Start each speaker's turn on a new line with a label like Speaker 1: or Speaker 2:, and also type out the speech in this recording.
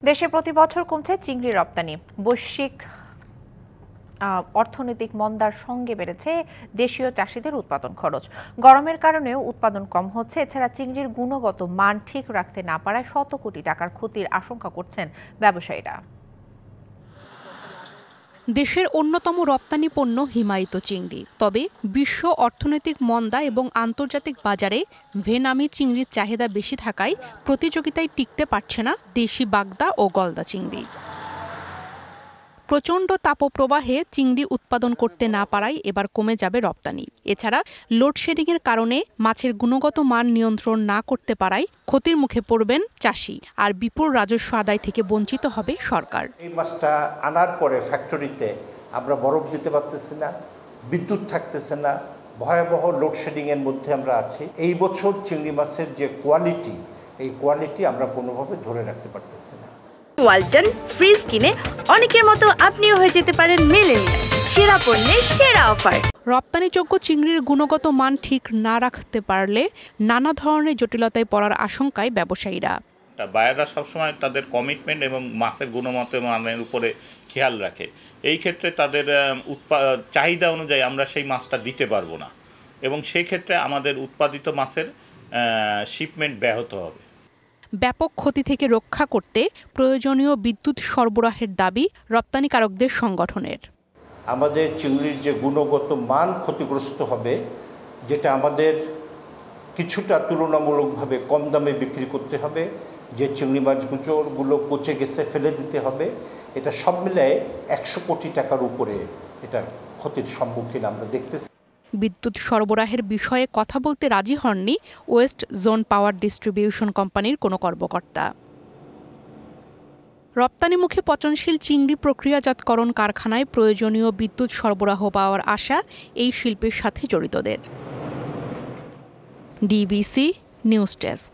Speaker 1: দেশে প্রতি বছর কমছে চিংড়ি রপ্তানি। বৈশ্বিক অর্থনৈতিক মন্দার সঙ্গে বেড়েছে দেশীয় চাষিদের উৎপাদন খরচ। গরমের কারণেও উৎপাদন কম হচ্ছে। এছাড়া চিংড়ির গুণগত মান ঠিক রাখতে না পারায় শত কোটি টাকার ক্ষতির আশঙ্কা করছেন ব্যবসায়ীরা।
Speaker 2: দেশের অন্যতম রপ্তানি পণ্য হিমায়িত চিংড়ি। তবে বিশ্ব অর্থনৈতিক মন্দা এবং আন্তর্জাতিক বাজারে ভেনামি চিংড়ির চাহিদা বেশি থাকায় প্রতিযোগিতায় টিকতে পারছে না দেশি বাগদা ও গলদা চিংড়ি। প্রচণ্ড তাপপ্রবাহে চিংড়ি উৎপাদন করতে না পারায় এবার কমে যাবে রপ্তানি। এছাড়া লোডশেডিংয়ের কারণে মাছের গুণগত মান নিয়ন্ত্রণ না করতে পারায় ক্ষতির মুখে পড়বেন চাষি, আর বিপুল রাজস্ব আদায় থেকে বঞ্চিত হবে সরকার।
Speaker 3: এই মাছটা আনার পরে ফ্যাক্টরিতে আমরা বরফ দিতে পারতেছি না, বিদ্যুৎ থাকতেছে না, ভয়াবহ লোডশেডিংয়ের মধ্যে আমরা আছি। এই বছর চিংড়ি মাছের যে কোয়ালিটি, এই কোয়ালিটি আমরা কোনোভাবে ধরে রাখতে পারতেছি না।
Speaker 4: ওয়ালটন ফ্রিজ কিনে অনেকের মতো আপনিও হয়ে যেতে পারেন মিলেনিয়াল। সেরা পণ্যের সেরা অফার।
Speaker 2: রপ্তানিযোগ্য চিংড়ির গুণগত মান ঠিক না রাখতে পারলে নানা ধরনের জটিলতায় পড়ার আশঙ্কায় ব্যবসায়ীরা।
Speaker 5: বায়াররা সবসময় তাদের কমিটমেন্ট এবং মাছের গুণগত মানের উপরে খেয়াল রাখে। এই ক্ষেত্রে তাদের চাহিদা অনুযায়ী আমরা সেই মাছটা দিতে পারবো না, এবং সেই ক্ষেত্রে আমাদের উৎপাদিত মাছের শিপমেন্ট ব্যাহত হবে।
Speaker 2: ব্যাপক ক্ষতি থেকে রক্ষা করতে প্রয়োজনীয় বিদ্যুৎ সরবরাহের দাবি রপ্তানিকারকদের সংগঠনের।
Speaker 3: আমাদের চিংড়ির যে গুণগত মান ক্ষতিগ্রস্ত হবে, যেটা আমাদের কিছুটা তুলনামূলকভাবে কম দামে বিক্রি করতে হবে, যে চিংড়ি মাছগুলো পচে গেছে ফেলে দিতে হবে, এটা সব মিলায় 100 কোটি টাকার উপরে এটার ক্ষতির সম্মুখীন আমরা দেখতেছি।
Speaker 2: বিদ্যুৎ সরবরাহের বিষয়ে কথা বলতে রাজি হননি ওয়েস্ট জোন পাওয়ার ডিস্ট্রিবিউশন কোম্পানির কোনো কর্মকর্তা। রপ্তানিমুখী পচনশীল চিংড়ি প্রক্রিয়াজাতকরণ কারখানায় প্রয়োজনীয় বিদ্যুৎ সরবরাহ পাওয়ার আশা এই শিল্পের সাথে জড়িতদের। DBC news desk.